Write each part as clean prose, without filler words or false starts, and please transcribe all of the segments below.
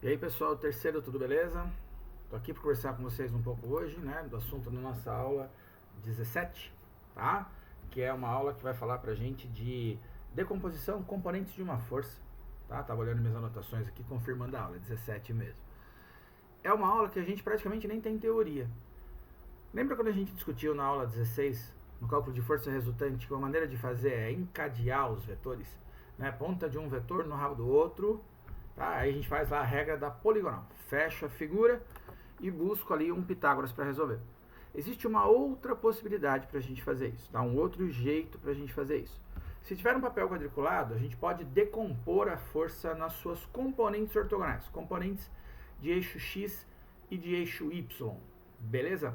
E aí pessoal, terceiro, tudo beleza? Tô aqui para conversar com vocês um pouco hoje, né, do assunto da nossa aula 17, tá? Que é uma aula que vai falar pra gente de decomposição, componentes de uma força, tá? Tava olhando minhas anotações aqui, confirmando a aula, 17 mesmo. É uma aula que a gente praticamente nem tem teoria. Lembra quando a gente discutiu na aula 16, no cálculo de força resultante, que uma maneira de fazer é encadear os vetores, né? Ponta de um vetor no rabo do outro. Tá? Aí a gente faz lá a regra da poligonal. Fecho a figura e busco ali um Pitágoras para resolver. Existe uma outra possibilidade para a gente fazer isso. Dá um outro jeito para a gente fazer isso. Se tiver um papel quadriculado, a gente pode decompor a força nas suas componentes ortogonais. Componentes de eixo X e de eixo Y. Beleza?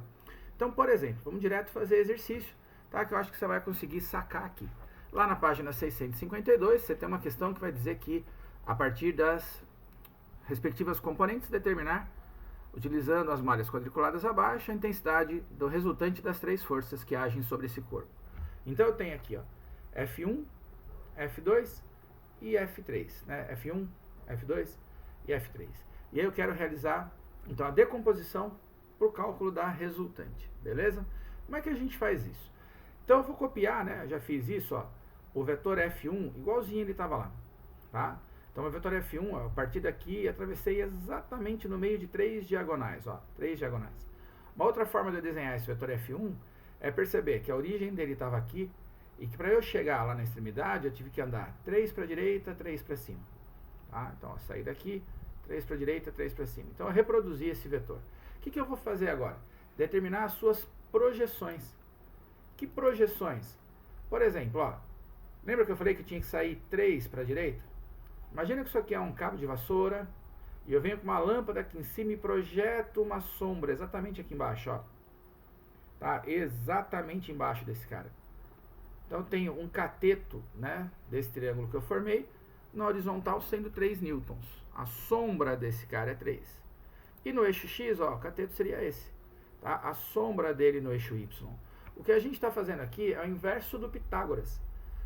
Então, por exemplo, vamos direto fazer exercício, tá? Que eu acho que você vai conseguir sacar aqui. Lá na página 652, você tem uma questão que vai dizer que a partir das respectivas componentes, determinar, utilizando as malhas quadriculadas abaixo, a intensidade do resultante das três forças que agem sobre esse corpo. Então eu tenho aqui, ó, F1, F2 e F3, né? F1, F2 e F3. E aí eu quero realizar, então, a decomposição para o cálculo da resultante, beleza? Como é que a gente faz isso? Então eu vou copiar, né? Eu já fiz isso, ó, o vetor F1, igualzinho ele estava lá, tá? Então, o vetor F1, ó, a partir daqui, atravessei exatamente no meio de três diagonais, ó, três diagonais. Uma outra forma de eu desenhar esse vetor F1 é perceber que a origem dele estava aqui e que para eu chegar lá na extremidade, eu tive que andar 3 para a direita, 3 para cima. Tá? Então, ó, sair daqui, 3 para a direita, 3 para cima. Então, eu reproduzi esse vetor. O que eu vou fazer agora? Determinar as suas projeções. Que projeções? Por exemplo, ó, lembra que eu falei que tinha que sair 3 para a direita? Imagina que isso aqui é um cabo de vassoura e eu venho com uma lâmpada aqui em cima e projeto uma sombra exatamente aqui embaixo, ó. Tá? Exatamente embaixo desse cara. Então eu tenho um cateto, né, desse triângulo que eu formei, na horizontal sendo 3 newtons. A sombra desse cara é 3. E no eixo X, ó, o cateto seria esse. Tá? A sombra dele no eixo Y. O que a gente está fazendo aqui é o inverso do Pitágoras.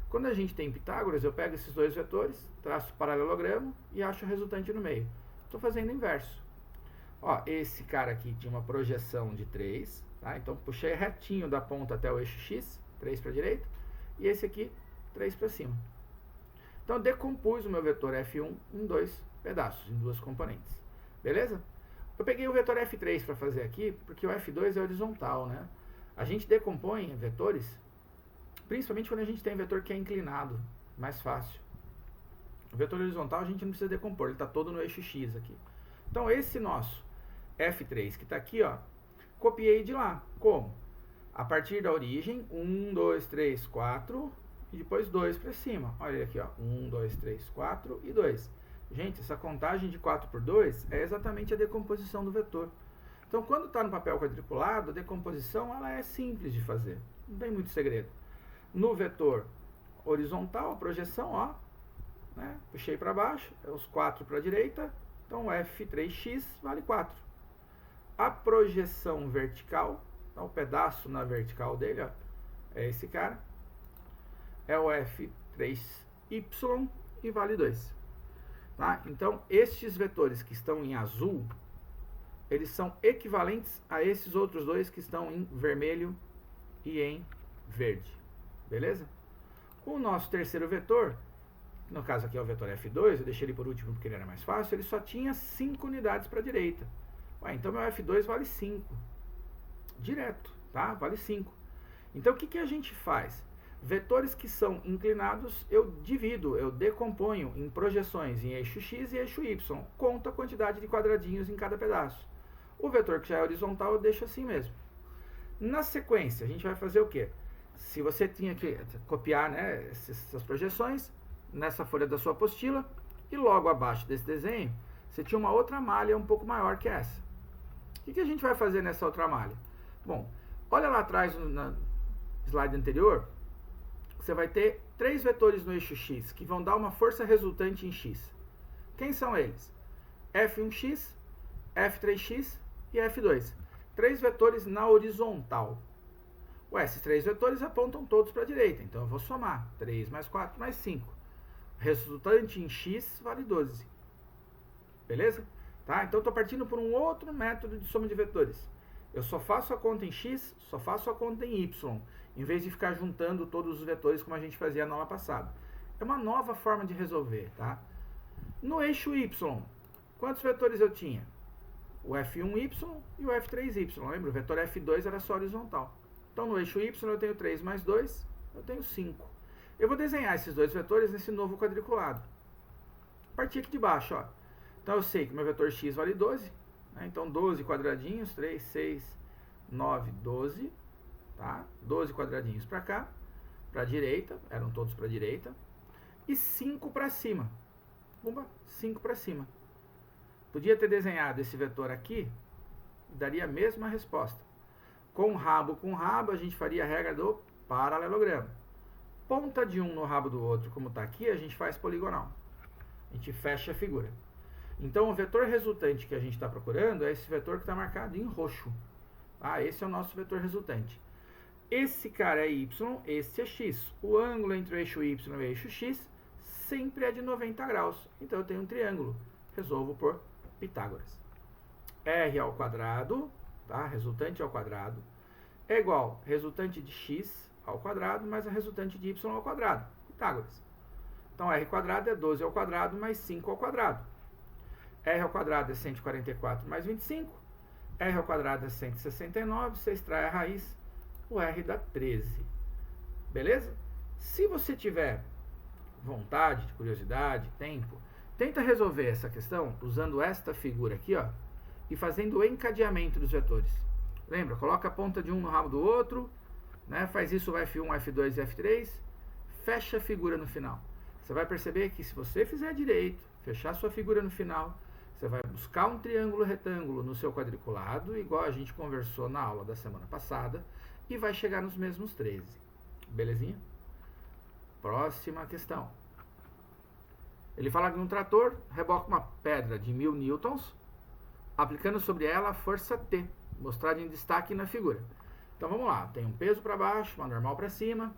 Quando a gente tem Pitágoras, eu pego esses dois vetores, traço o paralelogramo e acho o resultante no meio. Estou fazendo o inverso. Ó, esse cara aqui tinha uma projeção de 3, tá? Então puxei retinho da ponta até o eixo X, 3 para a direita, e esse aqui, 3 para cima. Então decompus o meu vetor F1 em dois pedaços, em duas componentes. Beleza? Eu peguei o vetor F3 para fazer aqui, porque o F2 é horizontal, né? A gente decompõe vetores principalmente quando a gente tem vetor que é inclinado, mais fácil. O vetor horizontal a gente não precisa decompor, ele está todo no eixo X aqui. Então esse nosso F3 que está aqui, ó, copiei de lá. Como? A partir da origem, 1, 2, 3, 4, e depois 2 para cima. Olha aqui, ó, 1, 2, 3, 4 e 2. Gente, essa contagem de 4 por 2 é exatamente a decomposição do vetor. Então quando está no papel quadriculado, a decomposição ela é simples de fazer, não tem muito segredo. No vetor horizontal, a projeção, ó, né, puxei para baixo, é os 4 para a direita, então F3x vale 4. A projeção vertical, então o pedaço na vertical dele, ó, é esse cara, é o F3y e vale 2. Tá? Então, estes vetores que estão em azul, eles são equivalentes a esses outros dois que estão em vermelho e em verde. Beleza? O nosso terceiro vetor, no caso aqui é o vetor F2, eu deixei ele por último porque ele era mais fácil, ele só tinha 5 unidades para a direita. Ué, então meu F2 vale 5. Direto, tá? Vale 5. Então o que a gente faz? Vetores que são inclinados eu divido, eu decomponho em projeções em eixo X e eixo Y. Conto a quantidade de quadradinhos em cada pedaço. O vetor que já é horizontal eu deixo assim mesmo. Na sequência, a gente vai fazer o quê? Se você tinha que copiar, né, essas projeções nessa folha da sua apostila e logo abaixo desse desenho, você tinha uma outra malha um pouco maior que essa. O que a gente vai fazer nessa outra malha? Bom, olha lá atrás na slide anterior, você vai ter 3 vetores no eixo X que vão dar uma força resultante em X. Quem são eles? F1x, F3x e F2. 3 vetores na horizontal. Ué, esses 3 vetores apontam todos para a direita, então eu vou somar 3 mais 4 mais 5. Resultante em x vale 12. Beleza? Tá? Então, eu estou partindo por um outro método de soma de vetores. Eu só faço a conta em x, só faço a conta em y, em vez de ficar juntando todos os vetores como a gente fazia na aula passada. É uma nova forma de resolver, tá? No eixo y, quantos vetores eu tinha? O F1y e o F3y. Lembra? O vetor F2 era só horizontal. Então, no eixo y eu tenho 3 mais 2, eu tenho 5. Eu vou desenhar esses dois vetores nesse novo quadriculado. A partir aqui de baixo, ó. Então, eu sei que meu vetor x vale 12. Né? Então, 12 quadradinhos, 3, 6, 9, 12. Tá? 12 quadradinhos para cá, para a direita, eram todos para a direita. E 5 para cima. 5 para cima. Podia ter desenhado esse vetor aqui, daria a mesma resposta. Com rabo, a gente faria a regra do paralelogramo. Ponta de um no rabo do outro, como está aqui, a gente faz poligonal. A gente fecha a figura. Então, o vetor resultante que a gente está procurando é esse vetor que está marcado em roxo. Tá? Esse é o nosso vetor resultante. Esse cara é y, esse é x. O ângulo entre o eixo y e o eixo x sempre é de 90 graus. Então, eu tenho um triângulo. Resolvo por Pitágoras. R ao quadrado, tá? Resultante ao quadrado, é igual resultante de x ao quadrado mais a resultante de y ao quadrado. Pitágoras. Então, r quadrado é 12 ao quadrado mais 5 ao quadrado. R ao quadrado é 144 mais 25. R ao quadrado é 169. Você extrai a raiz, o R dá 13. Beleza? Se você tiver vontade, curiosidade, tempo, tenta resolver essa questão usando esta figura aqui, ó, e fazendo o encadeamento dos vetores. Lembra? Coloca a ponta de um no rabo do outro, né? Faz isso o F1, F2 e F3, fecha a figura no final. Você vai perceber que se você fizer direito, fechar sua figura no final, você vai buscar um triângulo retângulo no seu quadriculado, igual a gente conversou na aula da semana passada, e vai chegar nos mesmos 13. Belezinha? Próxima questão. Ele fala que um trator reboca uma pedra de 1000 newtons, aplicando sobre ela a força T, mostrada em destaque na figura. Então vamos lá, tem um peso para baixo, uma normal para cima,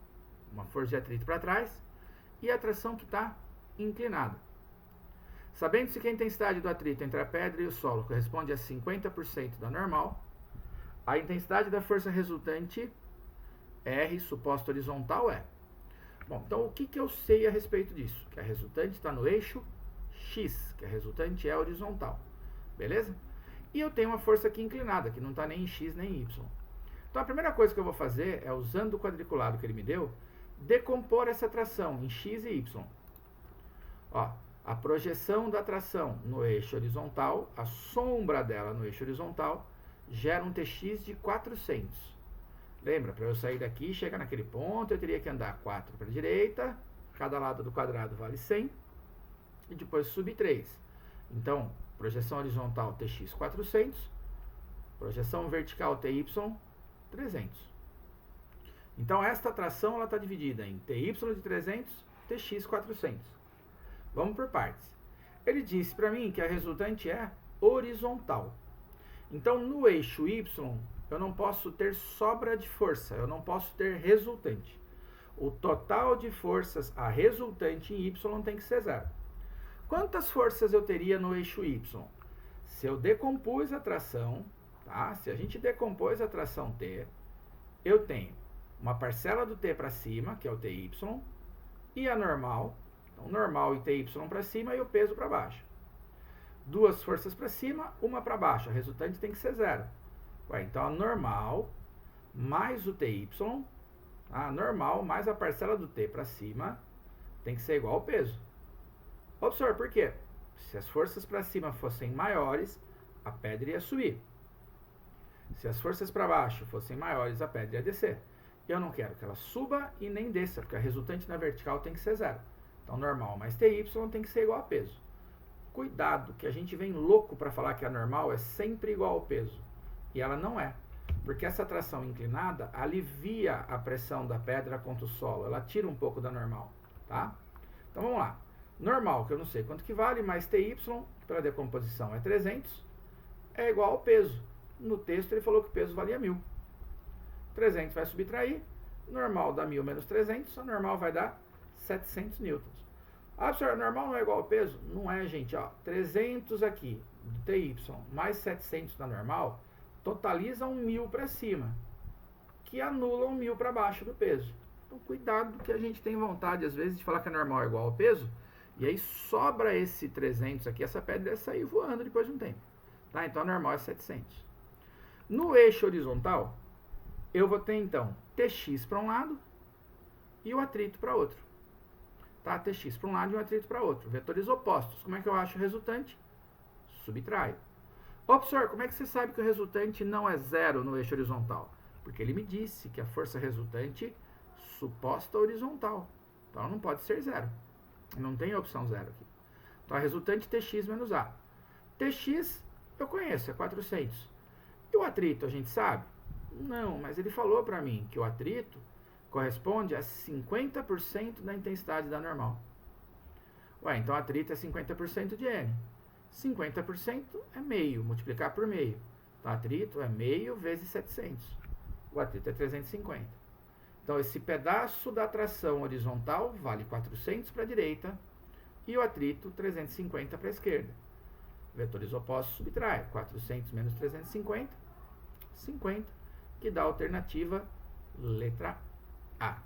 uma força de atrito para trás e a tração que está inclinada. Sabendo-se que a intensidade do atrito entre a pedra e o solo corresponde a 50% da normal, a intensidade da força resultante, R, suposta horizontal, é. Bom, então o que eu sei a respeito disso? Que a resultante está no eixo X, que a resultante é horizontal. Beleza? E eu tenho uma força aqui inclinada, que não está nem em X nem em Y. Então a primeira coisa que eu vou fazer é, usando o quadriculado que ele me deu, decompor essa tração em X e Y. Ó, a projeção da tração no eixo horizontal, a sombra dela no eixo horizontal, gera um TX de 400. Lembra, para eu sair daqui e chegar naquele ponto, eu teria que andar 4 para a direita, cada lado do quadrado vale 100, e depois subir 3. Então, projeção horizontal TX 400, projeção vertical TY 300. Então, esta tração está dividida em TY de 300, TX 400. Vamos por partes. Ele disse para mim que a resultante é horizontal. Então, no eixo Y, eu não posso ter sobra de força, eu não posso ter resultante. O total de forças a resultante em Y tem que ser 0. Quantas forças eu teria no eixo Y? Se eu decompus a tração, tá? Se a gente decompôs a tração T, eu tenho uma parcela do T para cima, que é o TY, e a normal, então normal e TY para cima e o peso para baixo. Duas forças para cima, uma para baixo, a resultante tem que ser 0. Ué, então a normal mais o TY, a normal mais a parcela do T para cima, tem que ser igual ao peso. Observe por quê? Se as forças para cima fossem maiores, a pedra ia subir. Se as forças para baixo fossem maiores, a pedra ia descer. Eu não quero que ela suba e nem desça, porque a resultante na vertical tem que ser 0. Então, normal mais TY tem que ser igual a peso. Cuidado, que a gente vem louco para falar que a normal é sempre igual ao peso. E ela não é. Porque essa tração inclinada alivia a pressão da pedra contra o solo. Ela tira um pouco da normal. Tá? Então, vamos lá. Normal, que eu não sei quanto que vale, mais TY, que pela decomposição é 300, é igual ao peso. No texto ele falou que o peso valia 1000. 300 vai subtrair, normal dá 1000 menos 300, a normal vai dar 700 newtons. Ah, professor, normal não é igual ao peso? Não é, gente, ó. 300 aqui, do TY, mais 700 da normal, totaliza 1.000 para cima, que anula 1.000 para baixo do peso. Então, cuidado que a gente tem vontade, às vezes, de falar que a normal é igual ao peso, e aí sobra esse 300 aqui, essa pedra deve sair voando depois de um tempo. Tá? Então, a normal é 700. No eixo horizontal, eu vou ter, então, Tx para um lado e o atrito para outro. Tá? Tx para um lado e um atrito para outro. Vetores opostos. Como é que eu acho o resultante? Subtraio. Ô, professor, como é que você sabe que o resultante não é zero no eixo horizontal? Porque ele me disse que a força resultante suposta horizontal. Então, ela não pode ser zero. Não tem opção zero aqui. Então, a resultante Tx menos A. Tx eu conheço, é 400. E o atrito, a gente sabe? Não, mas ele falou para mim que o atrito corresponde a 50% da intensidade da normal. Ué, então atrito é 50% de N. 50% é meio, multiplicar por meio. Então atrito é meio vezes 700. O atrito é 350. Então esse pedaço da tração horizontal vale 400 para a direita e o atrito 350 para a esquerda. Vetores opostos subtraem. 400 menos 350, 50, que dá a alternativa letra A.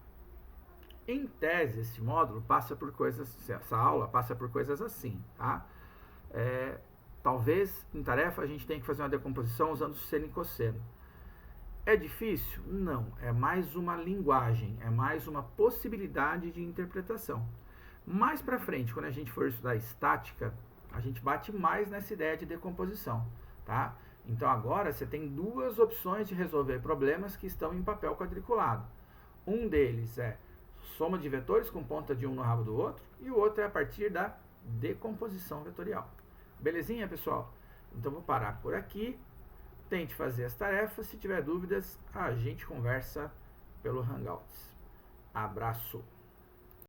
Em tese, esse módulo passa por coisas, essa aula passa por coisas assim, tá? Talvez, em tarefa, a gente tenha que fazer uma decomposição usando seno e cosseno. É difícil? Não. É mais uma linguagem, é mais uma possibilidade de interpretação. Mais para frente, quando a gente for estudar estática, a gente bate mais nessa ideia de decomposição, tá? Então agora você tem duas opções de resolver problemas que estão em papel quadriculado. Um deles é soma de vetores com ponta de um no rabo do outro, e o outro é a partir da decomposição vetorial. Belezinha, pessoal? Então vou parar por aqui. Tente fazer as tarefas. Se tiver dúvidas, a gente conversa pelo Hangouts. Abraço!